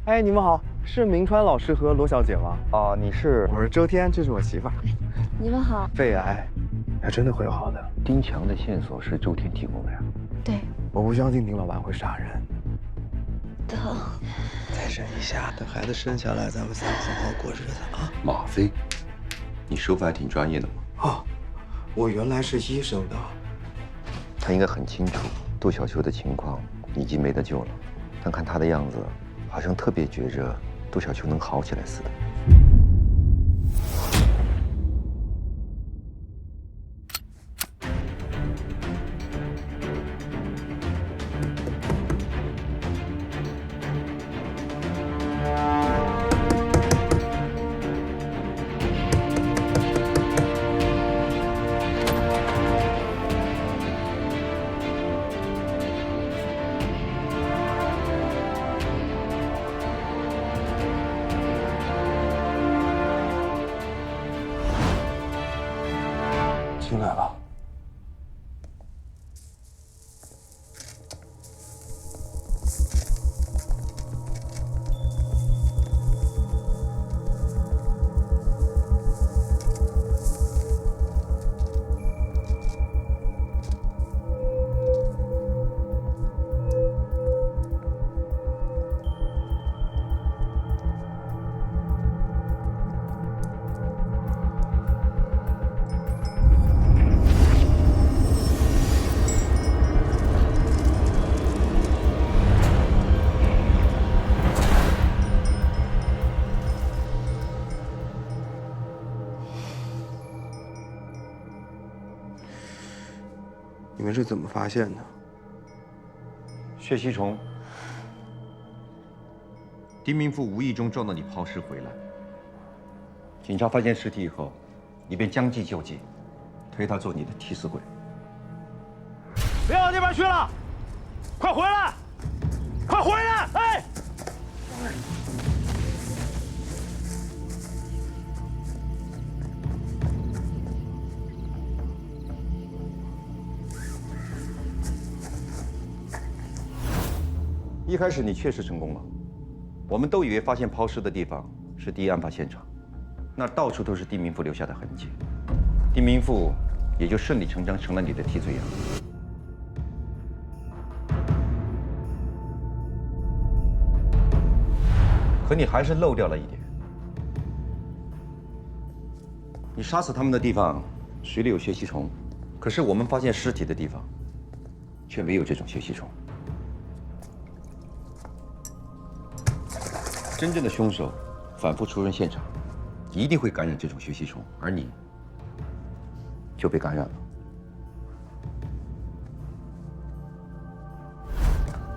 哎，你们好，是明川老师和罗小姐吗？哦，你是？我是周天，这是我媳妇儿。你们好。肺癌，还真的会好的。丁强的线索是周天提供的呀？对。我不相信丁老板会杀人。疼。再忍一下，等孩子生下来，咱们再好好过日子啊。吗啡，你手法还挺专业的嘛。哦，我原来是医生的。他应该很清楚杜小秋的情况已经没得救了，但看他的样子，好像特别觉着杜小秋能好起来似的。进来吧。你们是怎么发现的？血吸虫，丁明富无意中撞到你抛尸回来，警察发现尸体以后，你便将计就计，推他做你的替死鬼。别往那边去了，快回来！快回来！哎！一开始你确实成功了，我们都以为发现抛尸的地方是第一案发现场，那到处都是丁明富留下的痕迹，丁明富也就顺理成章成了你的替罪羊。可你还是漏掉了一点，你杀死他们的地方水里有血吸虫，可是我们发现尸体的地方却没有这种血吸虫。真正的凶手反复出入现场，一定会感染这种血吸虫，而你就被感染了。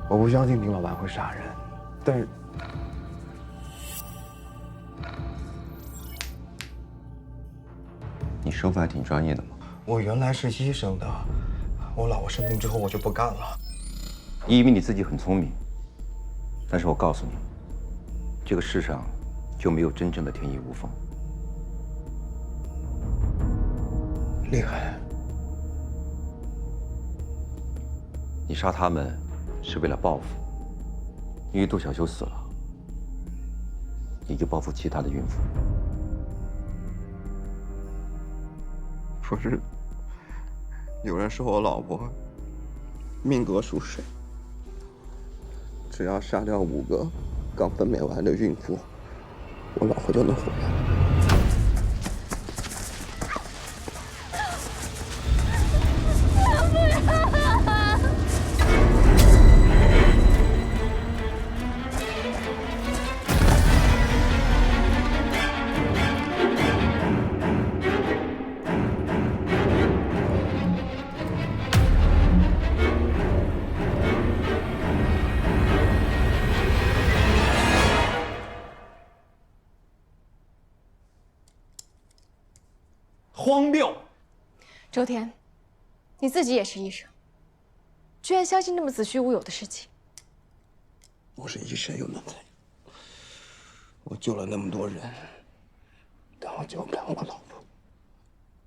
我不相信丁老板会杀人，但是你手法还挺专业的嘛。我原来是医生的，我老婆生病之后我就不干了。你以为你自己很聪明，但是我告诉你，这个世上就没有真正的天衣无缝。厉害。你杀他们是为了报复，因为杜小秋死了，你就报复其他的孕妇。不是，有人说我老婆命格属水，只要杀掉5个刚分娩完的孕妇，我老婆就能活下来。荒谬！周天，你自己也是医生，居然相信那么子虚乌有的事情。我是医生又能怎样？我救了那么多人，但我救不了我老婆。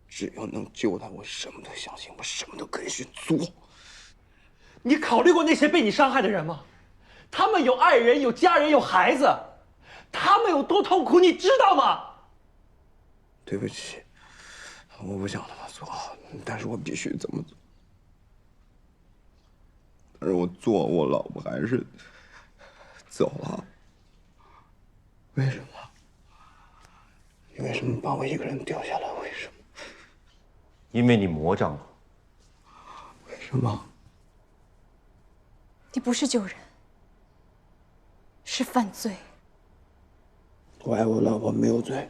只要能救她，我什么都相信，我什么都可以去做。你考虑过那些被你伤害的人吗？他们有爱人，有家人，有孩子，他们有多痛苦，你知道吗？对不起，我不想那么做，但是我必须这么做。但是我做，我老婆还是走了。为什么？你为什么把我一个人丢下来？为什么？因为你魔障了。为什么？你不是救人，是犯罪。我爱我老婆没有罪。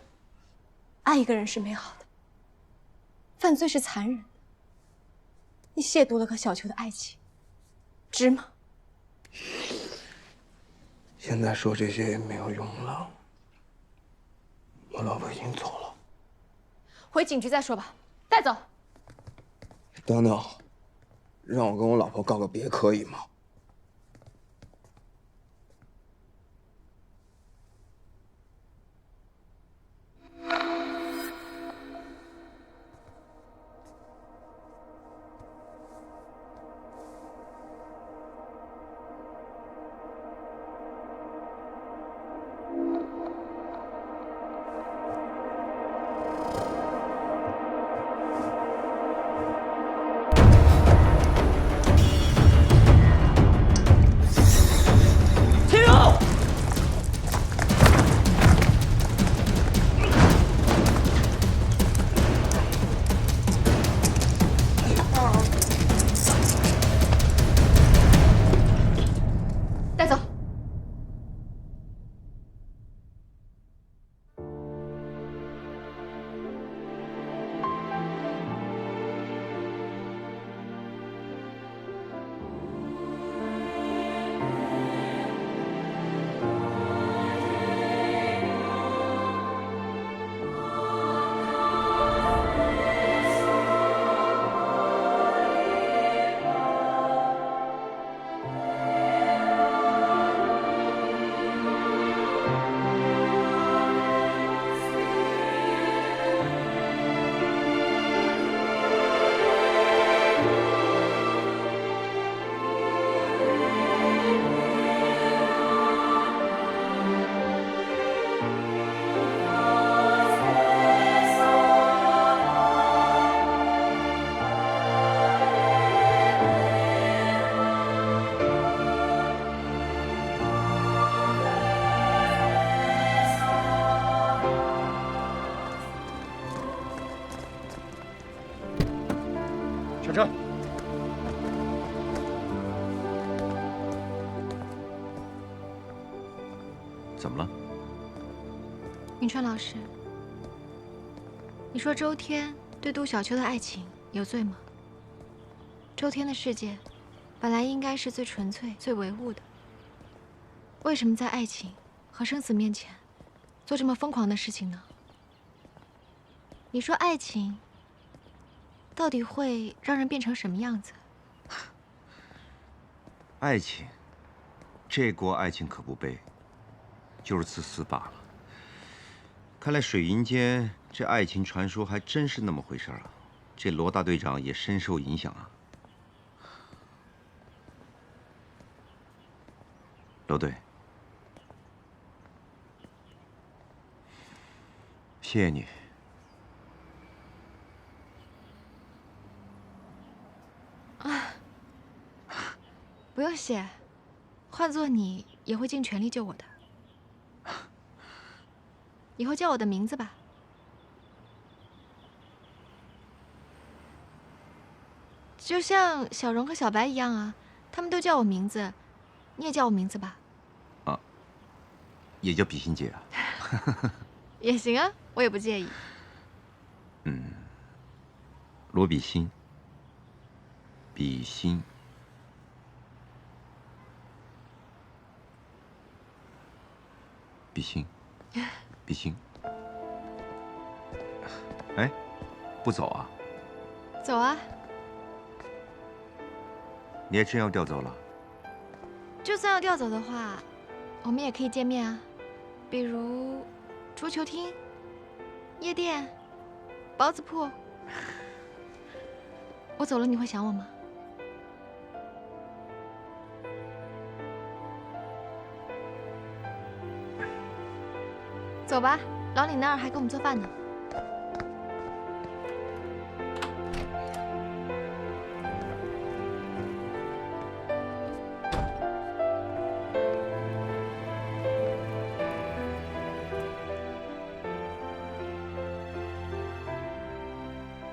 爱一个人是美好的，犯罪是残忍的。你亵渎了和小秋的爱情，值吗？现在说这些也没有用了。我老婆已经走了。回警局再说吧，带走。等等，让我跟我老婆告个别可以吗？带走。上车。怎么了？云川老师，你说周天对杜小秋的爱情有罪吗？周天的世界本来应该是最纯粹、最唯物的，为什么在爱情和生死面前做这么疯狂的事情呢？你说爱情到底会让人变成什么样子？爱情，这锅爱情可不背，就是自私罢了。看来水云间这爱情传说还真是那么回事啊！这罗大队长也深受影响啊。罗队，谢谢你。不用谢，换做你也会尽全力救我的。以后叫我的名字吧。就像小荣和小白一样啊，他们都叫我名字，你也叫我名字吧。啊，也叫比心姐啊？也行啊，我也不介意。罗比心，比心。比心，比心。哎，不走啊？走啊！你也真要调走了？就算要调走的话，我们也可以见面啊，比如桌球厅、夜店、包子铺。我走了，你会想我吗？走吧，老李那儿还给我们做饭呢。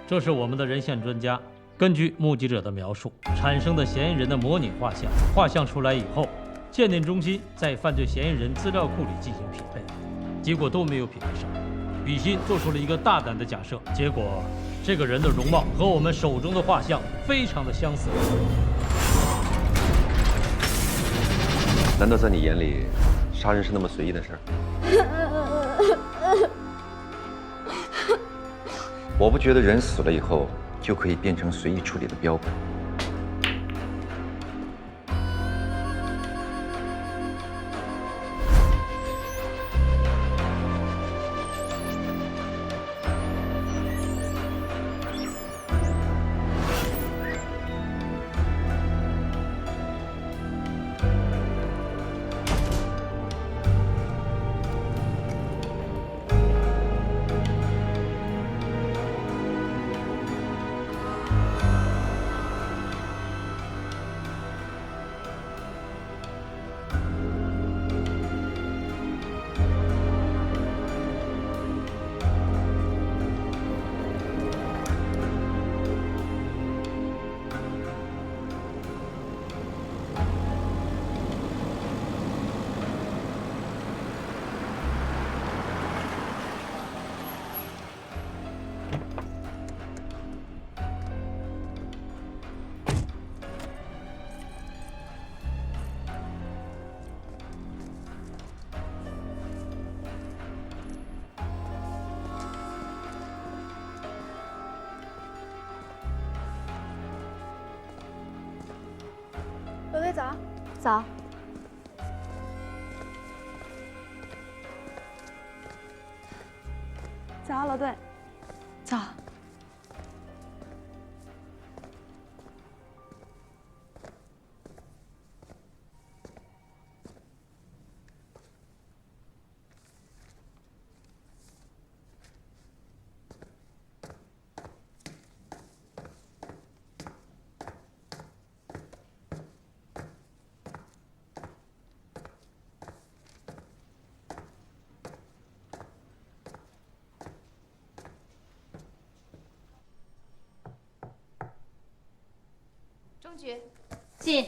这是我们的人线专家根据目击者的描述产生的嫌疑人的模拟画像，画像出来以后，鉴定中心在犯罪嫌疑人资料库里进行匹配，结果都没有匹配上。比心做出了一个大胆的假设，结果这个人的容貌和我们手中的画像非常的相似。难道在你眼里，杀人是那么随意的事儿？我不觉得人死了以后就可以变成随意处理的标本。罗队早。早。早，罗队。早。钟局，进。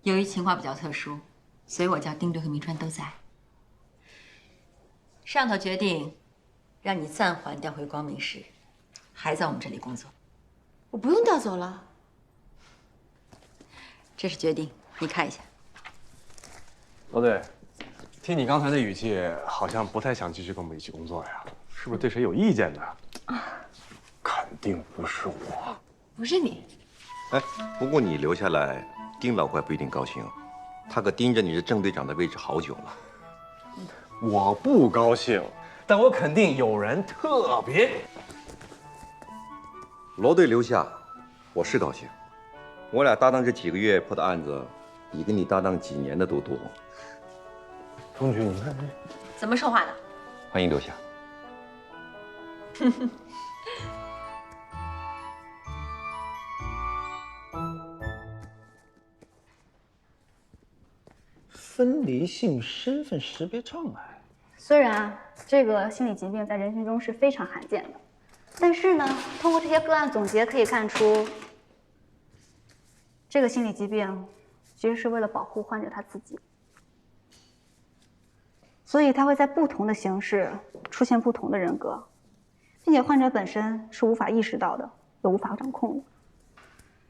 由于情况比较特殊，所以我叫丁队和明川都在。上头决定让你暂缓调回光明市，还在我们这里工作。我不用调走了。这是决定，你看一下。罗队，听你刚才的语气，好像不太想继续跟我们一起工作呀？是不是对谁有意见呢？肯定不是我。不是你。哎，不过你留下来，丁老怪不一定高兴，他可盯着你这郑队长的位置好久了。我不高兴，但我肯定有人特别。罗队留下，我是高兴。我俩搭档这几个月破的案子，比跟你搭档几年的都多。钟局，你看这怎么说话呢？欢迎留下。分离性身份识别障碍。虽然这个心理疾病在人群中是非常罕见的，但是呢，通过这些个案总结可以看出，这个心理疾病其实是为了保护患者他自己，所以他会在不同的形式出现不同的人格，并且患者本身是无法意识到的，也无法掌控的。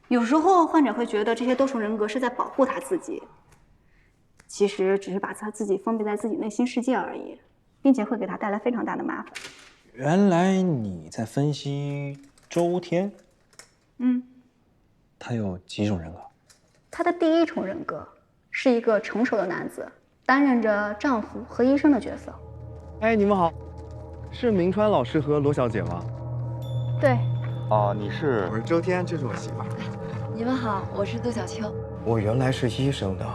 有时候患者会觉得这些多重人格是在保护他自己，其实只是把他自己封闭在自己内心世界而已，并且会给他带来非常大的麻烦。原来你在分析周天？他有几种人格？他的第一重人格是一个成熟的男子，担任着丈夫和医生的角色。哎，你们好，是明川老师和罗小姐吗？对，哦，你是？我是周天，这是我媳妇儿。你们好，我是杜小秋。我原来是医生的，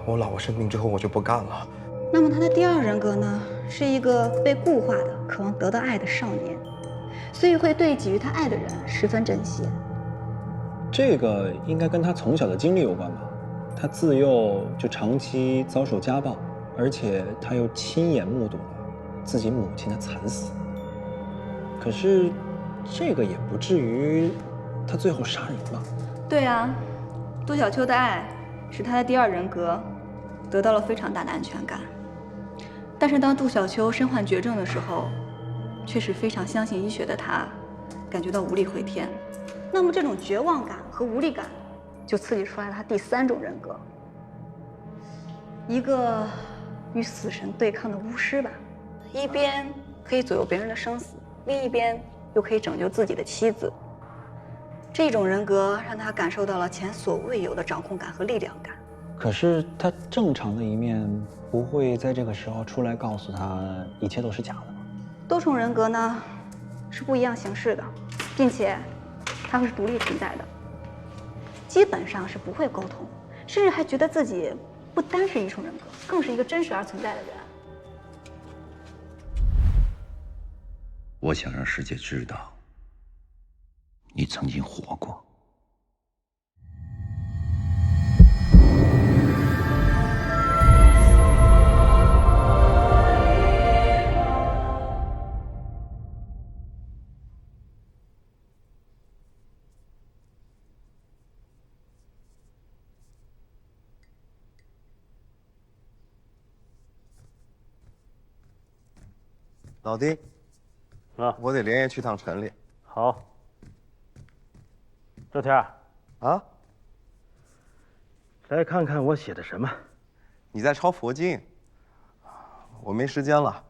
我老婆生病之后我就不干了。那么他的第二人格呢，是一个被固化的、渴望得到爱的少年，所以会对给予他爱的人十分珍惜。这个应该跟他从小的经历有关吧？他自幼就长期遭受家暴，而且他又亲眼目睹了自己母亲的惨死。可是，这个也不至于他最后杀人吧？对啊，杜小秋的爱使他的第二人格得到了非常大的安全感。但是当杜小秋身患绝症的时候，却使非常相信医学的他感觉到无力回天。那么这种绝望感和无力感，就刺激出来了他第三种人格，一个与死神对抗的巫师吧，一边可以左右别人的生死，另一边又可以拯救自己的妻子。这种人格让他感受到了前所未有的掌控感和力量感。可是他正常的一面不会在这个时候出来告诉他一切都是假的吗？多重人格呢，是不一样形式的，并且它会是独立存在的，基本上是不会沟通，甚至还觉得自己不单是一重人格，更是一个真实而存在的人。我想让世界知道，你曾经活过。老丁，啊，我得连夜去趟城里。好。周天儿，啊，来看看我写的什么。你在抄佛经？我没时间了，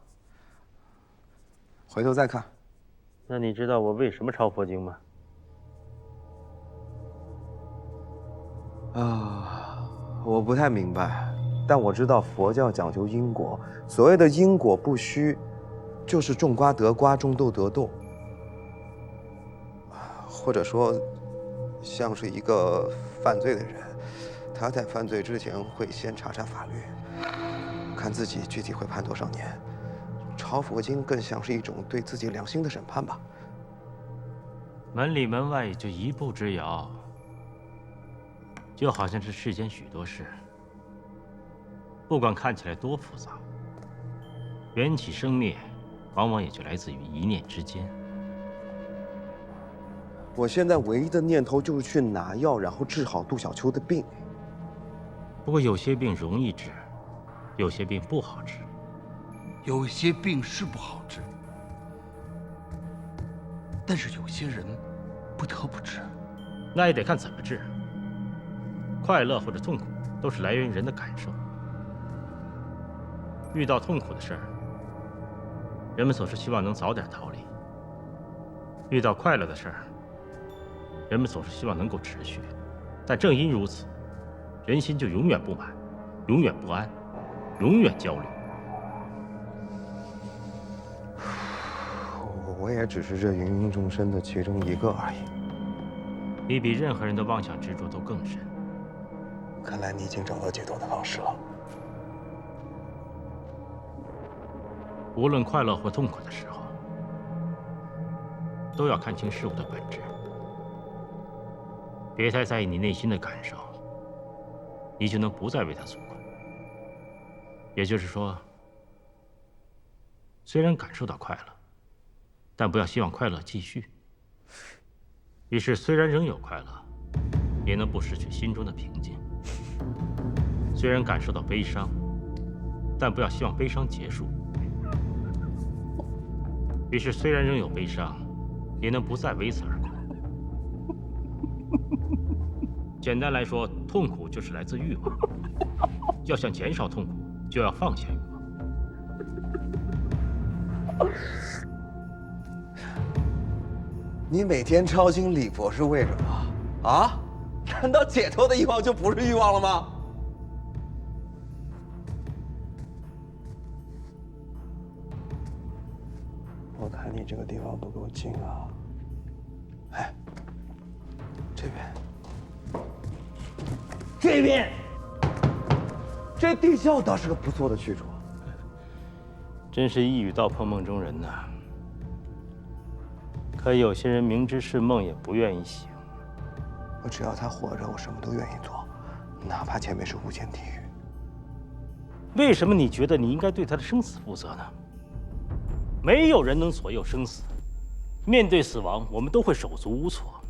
回头再看。那你知道我为什么抄佛经吗？啊，我不太明白，但我知道佛教讲究因果，所谓的因果不虚，就是种瓜得瓜，种豆得豆，或者说，像是一个犯罪的人，他在犯罪之前会先查查法律，看自己具体会判多少年。抄佛经更像是一种对自己良心的审判吧。门里门外也就一步之遥，就好像这世间许多事，不管看起来多复杂，缘起生灭，往往也就来自于一念之间。我现在唯一的念头就是去拿药，然后治好杜小秋的病。不过有些病容易治，有些病不好治。有些病是不好治，但是有些人不得不治，那也得看怎么治。快乐或者痛苦都是来源于人的感受。遇到痛苦的事儿，人们总是希望能早点逃离；遇到快乐的事儿，人们总是希望能够持续。但正因如此，人心就永远不满，永远不安，永远焦虑。我也只是这芸芸众生的其中一个而已。你比任何人的妄想执着都更深。看来你已经找到解脱的方式了。无论快乐或痛苦的时候，都要看清事物的本质，别太在意你内心的感受，你就能不再为它所困。也就是说，虽然感受到快乐，但不要希望快乐继续。于是，虽然仍有快乐，也能不失去心中的平静。虽然感受到悲伤，但不要希望悲伤结束。于是，虽然仍有悲伤，也能不再为此而哭。简单来说，痛苦就是来自欲望。要想减少痛苦，就要放下欲望。你每天抄经礼佛是为什么？啊？难道解脱的欲望就不是欲望了吗？我看你这个地方不够静啊。哎，这边，这边，这地窖倒是个不错的去处。真是一语道破梦中人呐。可有些人明知是梦也不愿意醒。我只要他活着，我什么都愿意做，哪怕前面是无间地狱。为什么你觉得你应该对他的生死负责呢？没有人能左右生死，面对死亡，我们都会手足无措。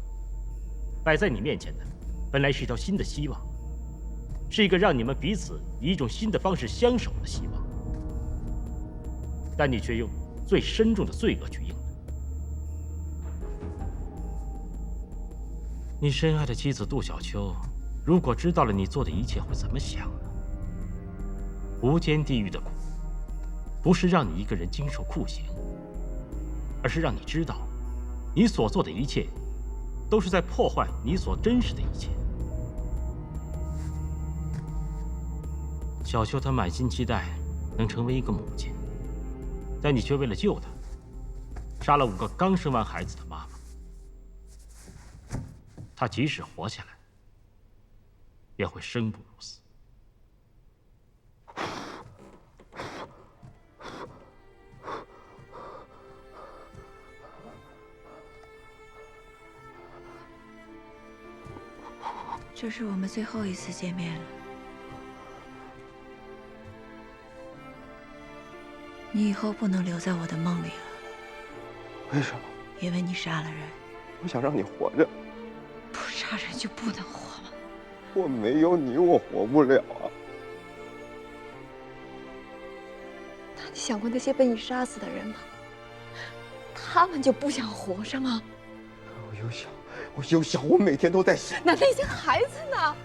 摆在你面前的，本来是一条新的希望，是一个让你们彼此以一种新的方式相守的希望，但你却用最深重的罪恶去应。你深爱的妻子杜小秋，如果知道了你做的一切，会怎么想呢？无间地狱的苦，不是让你一个人经受酷刑，而是让你知道，你所做的一切，都是在破坏你所珍视的一切。小秋她满心期待能成为一个母亲，但你却为了救她，杀了5个刚生完孩子的妈妈。她即使活下来，也会生不如死。这是我们最后一次见面了。你以后不能留在我的梦里了。为什么？因为你杀了人。我想让你活着。不杀人就不能活吗？我没有你，我活不了啊。那你想过那些被你杀死的人吗？他们就不想活着吗？我有想，我每天都在想。那些孩子呢？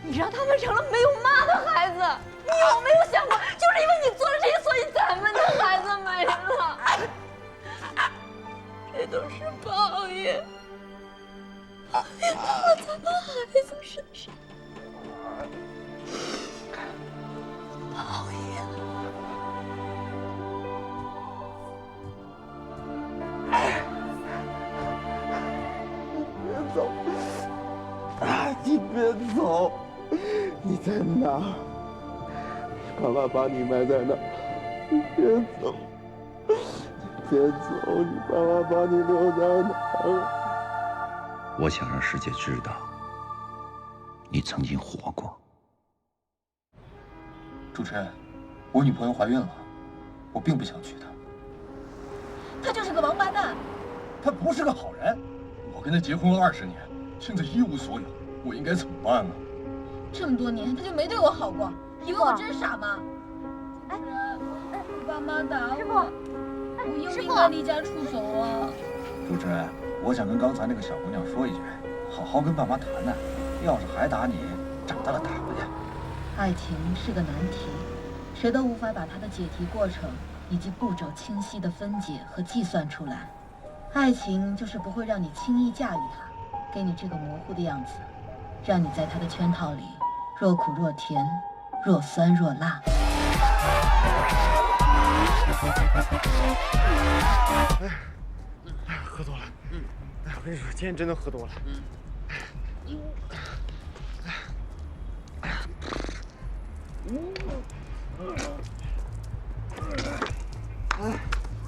你让他们成了没有妈的孩子，你有没有想过，就是因为你做了这些，所以咱们的孩子没了？这都是报应。报应到了咱们孩子身上。报应。别走！啊，你别走！你在哪儿？你爸爸把你埋在哪儿？你别走！别走！你爸爸把你留在哪儿？我想让世界知道，你曾经活过。主持人，我女朋友怀孕了，我并不想娶她。他就是个王八蛋。他不是个好人。我跟他结婚了20年，现在一无所有，我应该怎么办啊？这么多年他就没对我好过，以为我真傻吗？主任，爸妈打我，我又应该离家出走了。主持人，我想跟刚才那个小姑娘说一句，好好跟爸妈谈谈，要是还打你，长大了打回去。爱情是个难题，谁都无法把它的解题过程以及步骤清晰地分解和计算出来。爱情就是不会让你轻易驾驭它，给你这个模糊的样子，让你在它的圈套里若苦若甜，若酸若辣。喝多了。我跟你说，今天真的喝多了。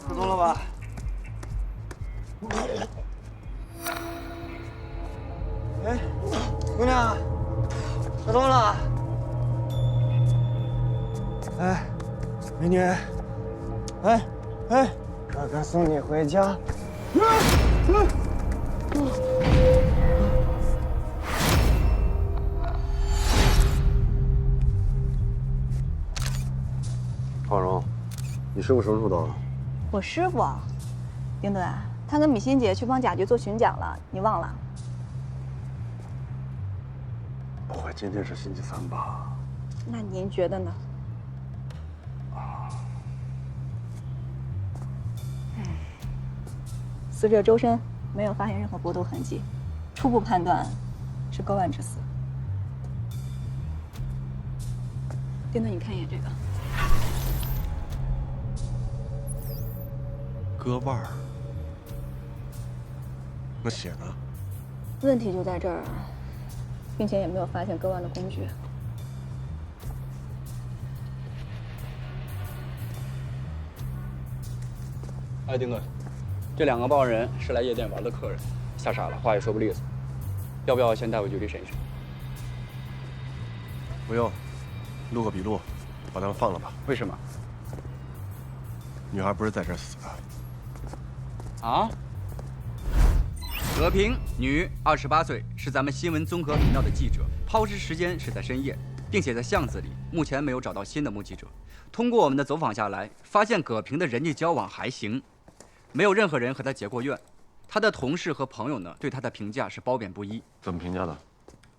喝多了吧？哎，姑娘，喝多了。哎，美女，哎，哥哥送你回家。华荣，你师傅什么时候到了？我师傅，丁队，他跟米欣姐去帮贾局做巡讲了，你忘了？不会今天是星期三吧？那您觉得呢？死者周身没有发现任何搏斗痕迹，初步判断是割腕致死。丁队，你看一眼这个。割腕儿？那血呢？问题就在这儿，并且也没有发现割腕的工具。哎，丁队，这2个报案人是来夜店玩的客人，吓傻了，话也说不利索，要不要先带回局里审一审？不用，录个笔录，把他们放了吧。为什么？女孩不是在这儿死的。啊？葛平，女，28岁，是咱们新闻综合频道的记者，抛尸时间是在深夜，并且在巷子里，目前没有找到新的目击者。通过我们的走访下来，发现葛平的人际交往还行，没有任何人和他结过怨。他的同事和朋友呢，对他的评价是褒贬不一。怎么评价的？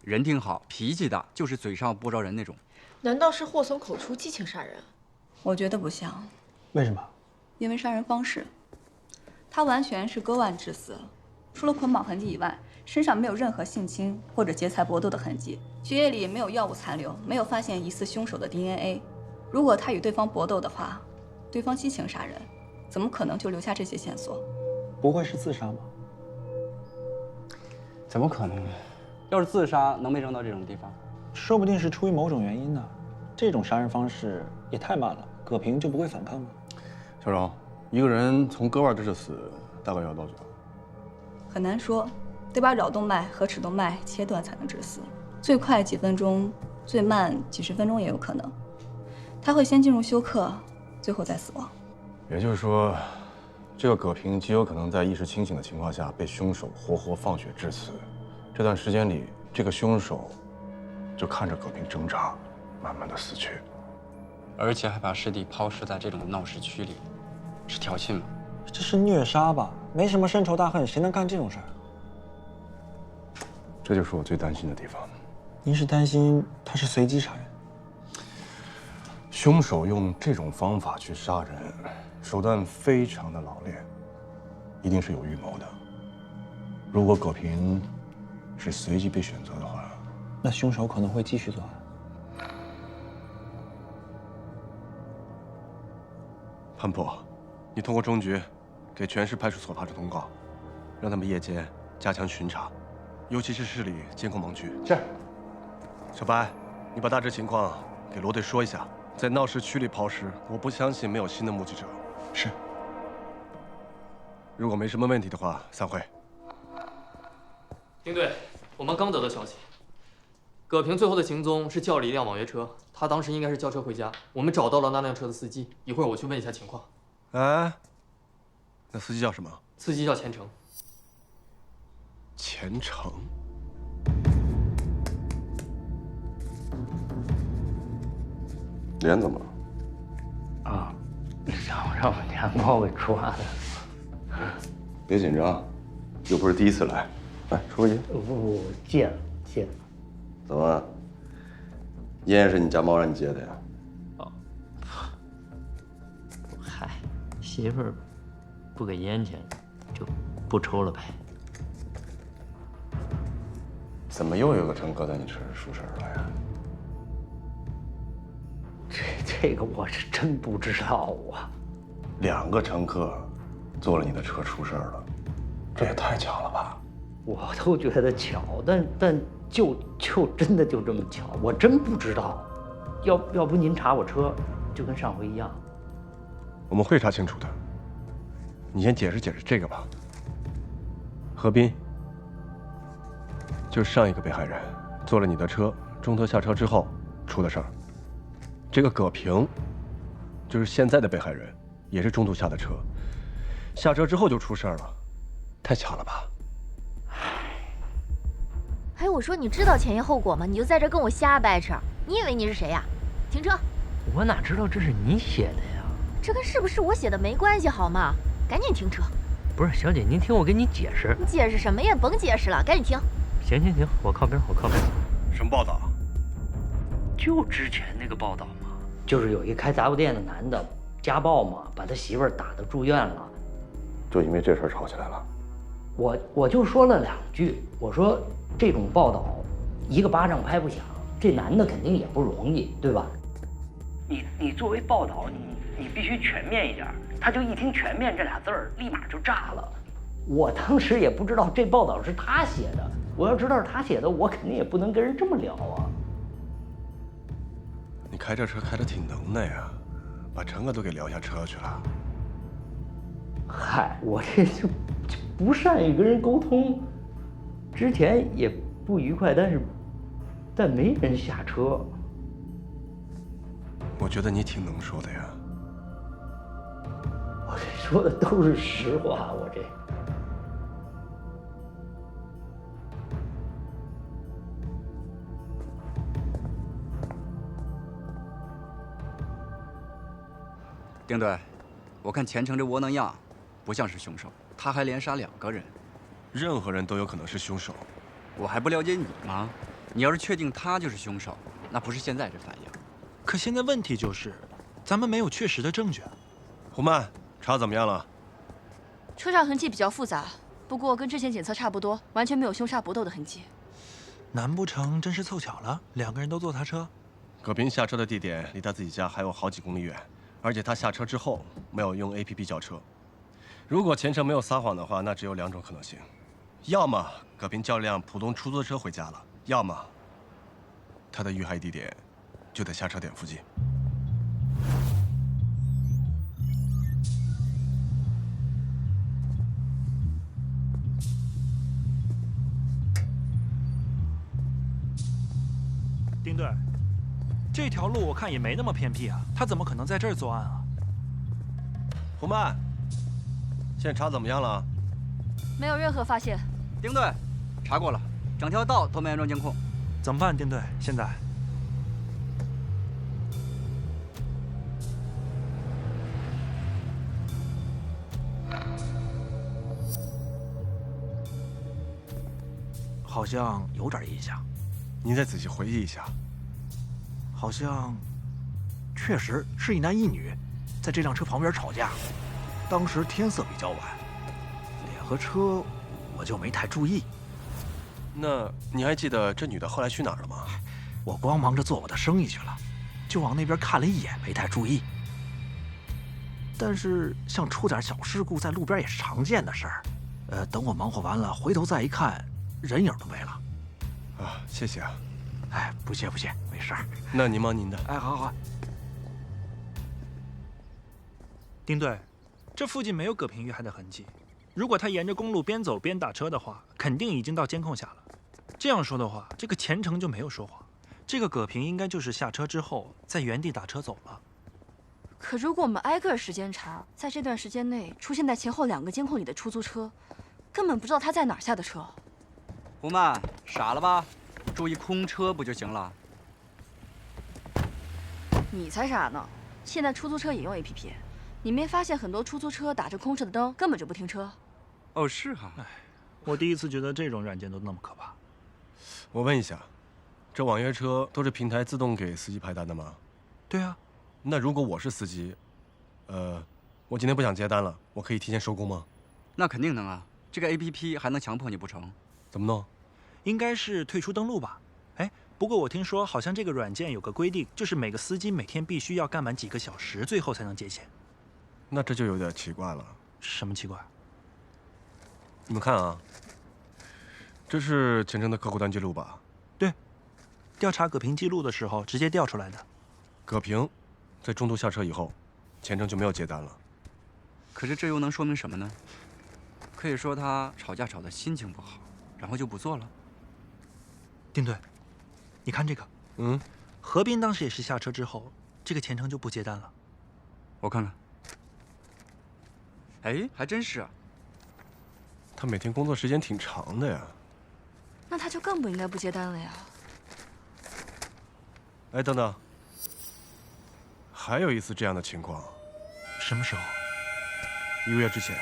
人挺好，脾气大，就是嘴上不招人那种。难道是祸从口出，激情杀人？我觉得不像。为什么？因为杀人方式，他完全是割腕致死，除了捆绑痕迹以外，身上没有任何性侵或者劫财搏斗的痕迹，血液里没有药物残留，没有发现疑似凶手的 DNA。如果他与对方搏斗的话，对方激情杀人，怎么可能就留下这些线索？不会是自杀吗？怎么可能呢？要是自杀，能被扔到这种地方？说不定是出于某种原因呢。这种杀人方式也太慢了，葛平就不会反抗吗？小荣，一个人从割腕致死大概要多久？很难说，得把桡动脉和尺动脉切断才能致死，最快几分钟，最慢几十分钟也有可能。他会先进入休克，最后再死亡。也就是说，这个葛平极有可能在意识清醒的情况下被凶手活活放血致死。这段时间里，这个凶手就看着葛平挣扎，慢慢的死去，而且还把尸体抛尸在这种闹市区里，是挑衅吗？这是虐杀吧？没什么深仇大恨，谁能干这种事儿？这就是我最担心的地方。您是担心他是随机杀人？凶手用这种方法去杀人，手段非常的老练，一定是有预谋的。如果葛平是随机被选择的话，那凶手可能会继续作案。潘破，你通过中局给全市派出所发出通告，让他们夜间加强巡查，尤其是市里监控盲区。是。小白，你把大致情况给罗队说一下。在闹市区里抛尸，我不相信没有新的目击者。是。如果没什么问题的话，散会。丁队，我们刚得到消息，葛平最后的行踪是叫了一辆网约车，他当时应该是叫车回家。我们找到了那辆车的司机，一会儿我去问一下情况。哎，那司机叫什么？司机叫钱程。钱程。脸怎么了？啊，让我娘把我给抓了。别紧张，又不是第一次来，来出去。不，戒了，戒了。怎么？烟是你家猫让你戒的呀？哦，嗨，媳妇儿不给烟钱，就不抽了呗。怎么又有个乘客在你车上出事了呀？这个我是真不知道啊。2个乘客坐了你的车出事了，这也太巧了吧？我都觉得巧，但就真的就这么巧，我真不知道。要不您查我车，就跟上回一样。我们会查清楚的。你先解释解释这个吧。何斌，就是上一个被害人坐了你的车，中途下车之后出的事儿。这个葛平，就是现在的被害人，也是中途下的车，下车之后就出事儿了，太巧了吧？哎，我说你知道前因后果吗？你就在这跟我瞎掰扯，你以为你是谁呀？停车！我哪知道这是你写的呀？这跟是不是我写的没关系好吗？赶紧停车！不是，小姐，您听我跟你解释。你解释什么呀？甭解释了，赶紧停！行，我靠边，我靠边。什么报道？就之前那个报道嘛，就是有一个开杂货店的男的家暴嘛，把他媳妇儿打得住院了。就因为这事儿吵起来了。我就说了2句，我说这种报道一个巴掌拍不响，这男的肯定也不容易，对吧？你作为报道，你必须全面一点。他就一听全面这俩字儿，立马就炸了。我当时也不知道这报道是他写的，我要知道是他写的，我肯定也不能跟人这么聊啊。你开这车开得挺能耐呀，把乘客都给聊下车去了。嗨，我这就不善于跟人沟通，之前也不愉快，但没人下车。我觉得你挺能说的呀。我这说的都是实话，我这。丁队，我看钱程这窝囊样，不像是凶手，他还连杀2个人。任何人都有可能是凶手。我还不了解你吗？你要是确定他就是凶手，那不是现在这反应。可现在问题就是，咱们没有确实的证据。胡曼，查怎么样了？车上痕迹比较复杂，不过跟之前检测差不多，完全没有凶杀搏斗的痕迹。难不成真是凑巧了，2个人都坐他车？葛平下车的地点离他自己家还有好几公里远，而且他下车之后没有用 APP 叫车。如果钱程没有撒谎的话，那只有2种可能性：要么葛平叫辆普通出租车回家了，要么他的遇害地点就在下车点附近。丁队，这条路我看也没那么偏僻啊，他怎么可能在这儿作案啊？胡曼，现在查怎么样了？没有任何发现。丁队，查过了，整条道都没安装监控。怎么办，丁队？现在？好像有点印象。您再仔细回忆一下。好像，确实是一男一女，在这辆车旁边吵架。当时天色比较晚，脸和车我就没太注意。那你还记得这女的后来去哪儿了吗？我光忙着做我的生意去了，就往那边看了一眼，没太注意。但是像出点小事故，在路边也是常见的事儿。等我忙活完了，回头再一看，人影都没了。啊，谢谢啊。哎，不谢不谢，没事儿。那您忙您的。哎，好好。丁队，这附近没有葛平遇害的痕迹。如果他沿着公路边走边打车的话，肯定已经到监控下了。这样说的话，这个钱程就没有说谎。这个葛平应该就是下车之后在原地打车走了。可如果我们挨个时间查，在这段时间内出现在前后2个监控里的出租车，根本不知道他在哪儿下的车。胡曼，傻了吧？注意空车不就行了？你才傻呢！现在出租车也用 APP， 你没发现很多出租车打着空着的灯，根本就不停车？哦，是哈。我第一次觉得这种软件都那么可怕。我问一下，这网约车都是平台自动给司机排单的吗？对啊。那如果我是司机，我今天不想接单了，我可以提前收工吗？那肯定能啊，这个 APP 还能强迫你不成？怎么弄？应该是退出登录吧。哎，不过我听说好像这个软件有个规定，就是每个司机每天必须要干满几个小时，最后才能结钱。那这就有点奇怪了。什么奇怪？你们看啊，这是前程的客户端记录吧？对，调查葛平记录的时候直接调出来的。葛平在中途下车以后，前程就没有接单了。可是这又能说明什么呢？可以说他吵架吵得心情不好，然后就不做了。丁队，你看这个，何斌当时也是下车之后，这个前程就不接单了。我看看。哎，还真是啊。他每天工作时间挺长的呀。那他就更不应该不接单了呀。哎，等等，还有一次这样的情况。什么时候？1个月之前。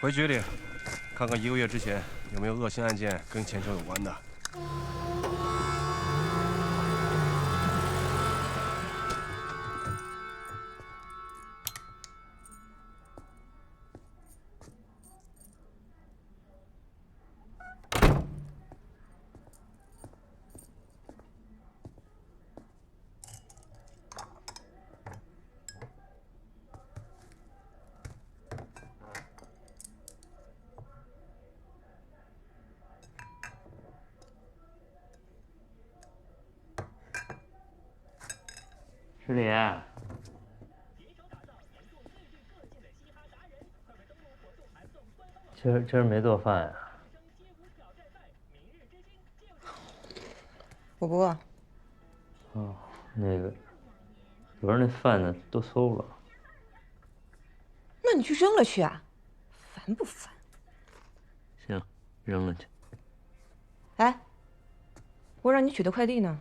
回局里看看1个月之前有没有恶性案件跟前程有关的。师礼，今儿没做饭呀？我不饿。哦，那个，昨儿那饭呢都馊了。那你去扔了去啊，烦不烦？行，扔了去。哎，我让你取的快递呢？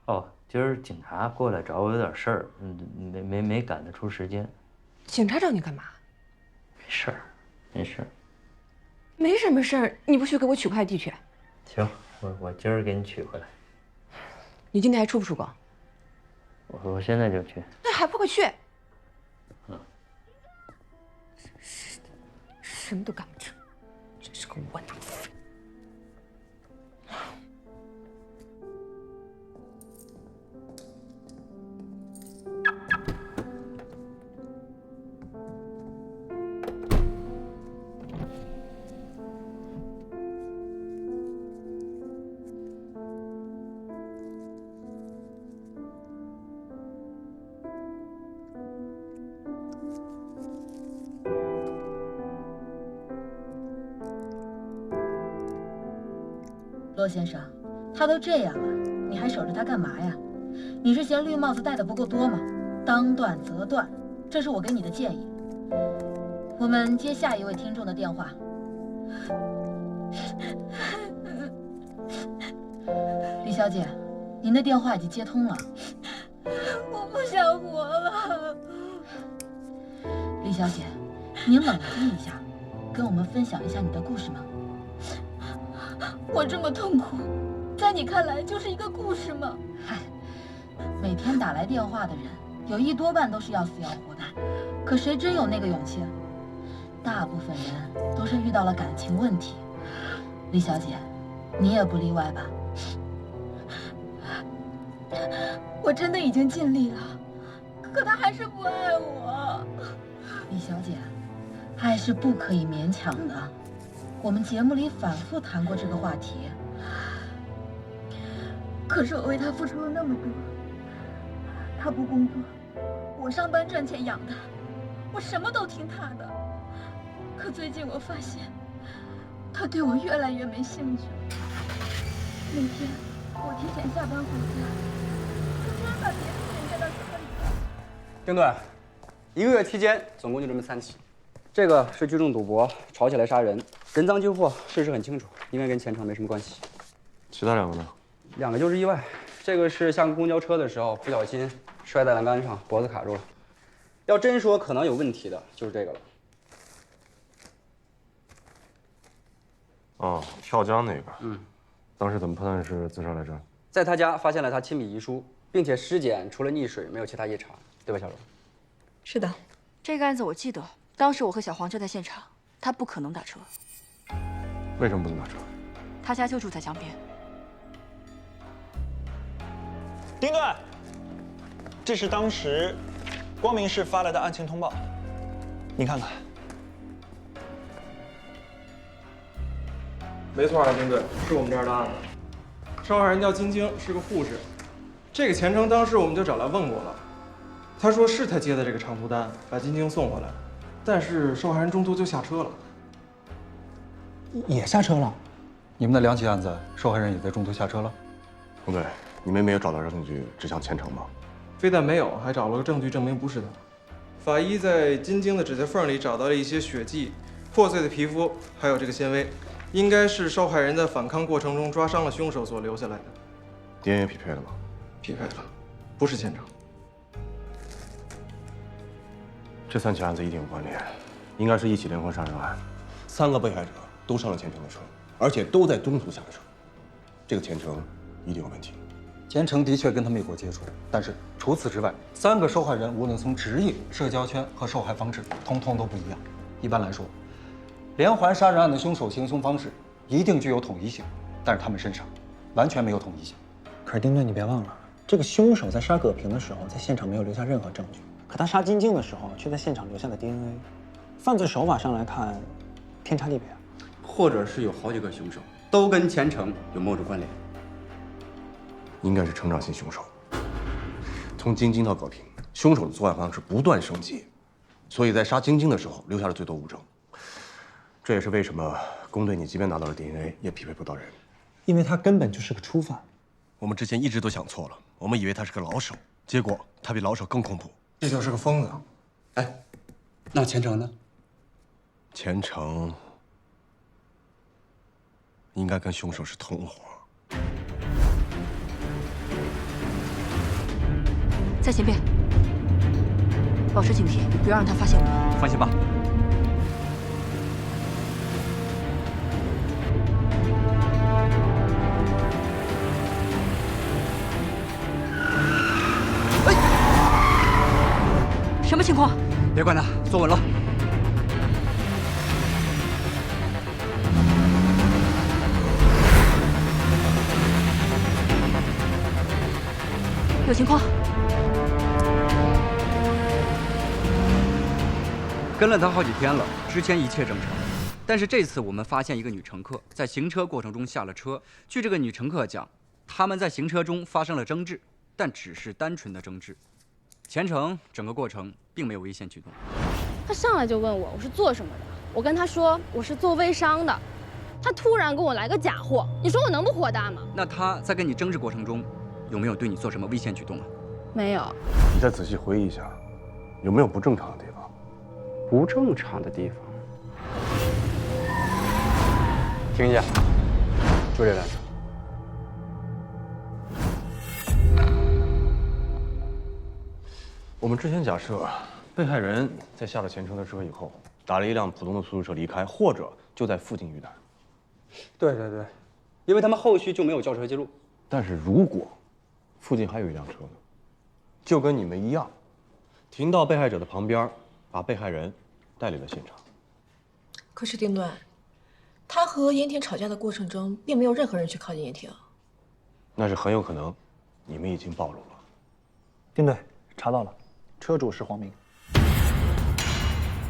哦，今儿警察过来找我有点事儿，没赶得出时间。警察找你干嘛？没事儿，没事儿。没什么事儿，你不去给我取快递去？行，我今儿给你取回来。你今天还出不出国？我现在就去。那还不快去？嗯。什么都干不成，真是个窝囊废。罗先生，他都这样了，你还守着他干嘛呀？你是嫌绿帽子戴的不够多吗？当断则断，这是我给你的建议。我们接下一位听众的电话。李小姐，您的电话已经接通了。我不想活了。李小姐，您冷静一下，跟我们分享一下你的故事吗？我这么痛苦，在你看来就是一个故事吗？嗨，每天打来电话的人，有一多半都是要死要活的，可谁真有那个勇气？大部分人都是遇到了感情问题。李小姐，你也不例外吧？我真的已经尽力了，可他还是不爱我。李小姐，爱是不可以勉强的。我们节目里反复谈过这个话题。可是我为他付出了那么多，他不工作，我上班赚钱养他，我什么都听他的。可最近我发现，他对我越来越没兴趣。那天我提前下班回家，他居然把别的人带到车里了。丁队，1个月期间总共就这么3起。这个是聚众赌博，吵起来杀人，人赃俱获，事实很清楚，应该跟前程没什么关系。其他2个呢？2个就是意外，这个是下公交车的时候不小心摔在栏杆上，脖子卡住了。要真说可能有问题的，就是这个了。哦，跳江那个。当时怎么判断是自杀来着？在他家发现了他亲笔遗书，并且尸检除了溺水没有其他异常，对吧，小罗？是的。这个案子我记得，当时我和小黄就在现场，他不可能打车。为什么不能打车？他家就住在江边。丁队，这是当时光明市发来的案情通报，你看看。没错啊，丁队，是我们这儿的案子。受害人叫金晶，是个护士。这个前程当时我们就找来问过了，他说是他接的这个长途单，把金晶送回来，但是受害人中途就下车了。也下车了？你们的2起案子，受害人也在中途下车了？不对，你们没有找到证据指向前程吗？非但没有，还找了个证据证明不是他。法医在金晶的指甲缝里找到了一些血迹、破碎的皮肤，还有这个纤维，应该是受害人在反抗过程中抓伤了凶手所留下来的。DNA 匹配了吗？匹配了，不是前程。这3起案子一定有关联，应该是1起连环杀人案。3个被害者都上了前程的车，而且都在中途下车，这个前程一定有问题。前程的确跟他们有过接触，但是除此之外，3个受害人无论从职业、社交圈和受害方式，通通都不一样。一般来说，连环杀人案的凶手行凶方式一定具有统一性，但是他们身上完全没有统一性。可是丁队，你别忘了，这个凶手在杀葛平的时候，在现场没有留下任何证据，可他杀金晶的时候，却在现场留下了 DNA。犯罪手法上来看，天差地别啊。或者是有好几个凶手，都跟前程有某种关联。应该是成长型凶手。从金晶到葛平，凶手的作案方式不断升级，所以在杀金晶的时候留下了最多物证。这也是为什么公队你即便拿到了 DNA， 也匹配不到人，因为他根本就是个初犯。我们之前一直都想错了，我们以为他是个老手，结果他比老手更恐怖。这就是个疯子。哎，那前程呢？前程应该跟凶手是同伙。在前边，保持警惕，不要让他发现我们。放心吧。什么情况？别管他，坐稳了。有情况。跟了他好几天了，之前一切正常，但是这次我们发现一个女乘客在行车过程中下了车。据这个女乘客讲，他们在行车中发生了争执，但只是单纯的争执。前程整个过程并没有危险举动。他上来就问我是做什么的，我跟他说我是做微商的，他突然跟我来个假货，你说我能不火大吗？那他在跟你争执过程中，有没有对你做什么危险举动啊？没有。你再仔细回忆一下，有没有不正常的地方？不正常的地方。听一下，就这两个。我们之前假设，被害人在下了前程的车以后，打了一辆普通的出租车离开，或者就在附近遇难。对，因为他们后续就没有叫车记录。但是如果附近还有一辆车呢，就跟你们一样，停到被害者的旁边，把被害人带离了现场。可是丁队，他和严婷吵架的过程中，并没有任何人去靠近严婷。那是很有可能，你们已经暴露了。丁队查到了，车主是黄明。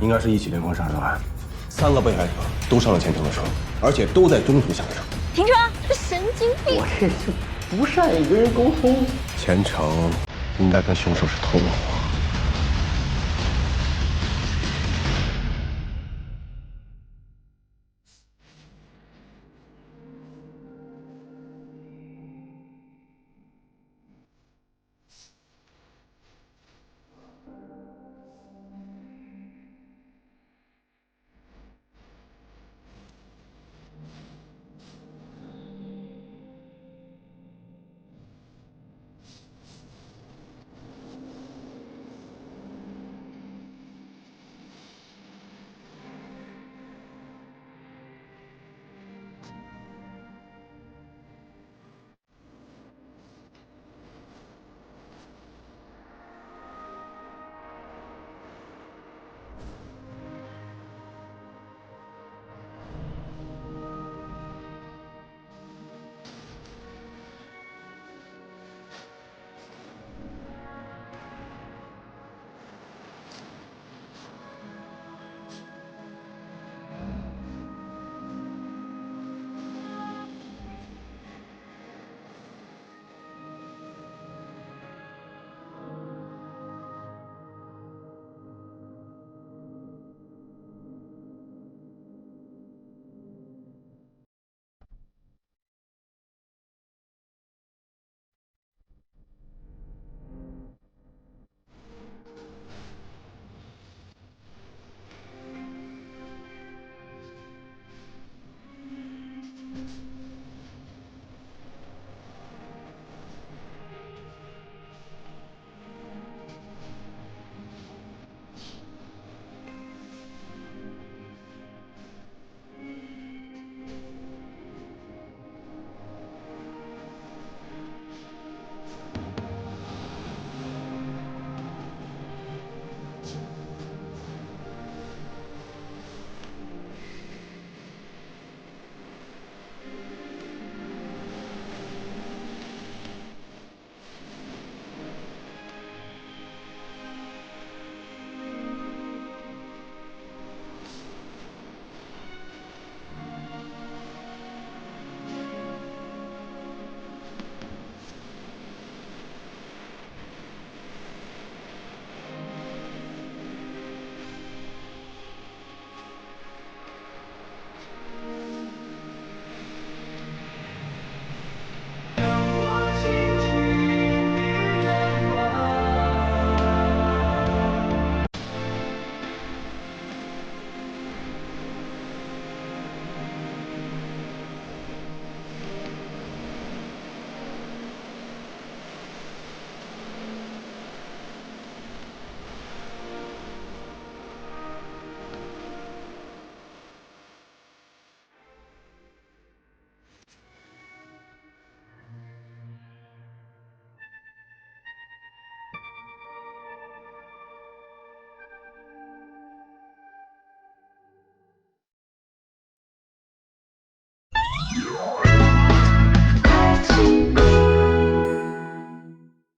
应该是1起连环杀人案，3个被害者都上了前程的车，而且都在中途下车。停车！这神经病！我这是不善于跟人沟通。前程应该跟凶手是同伙。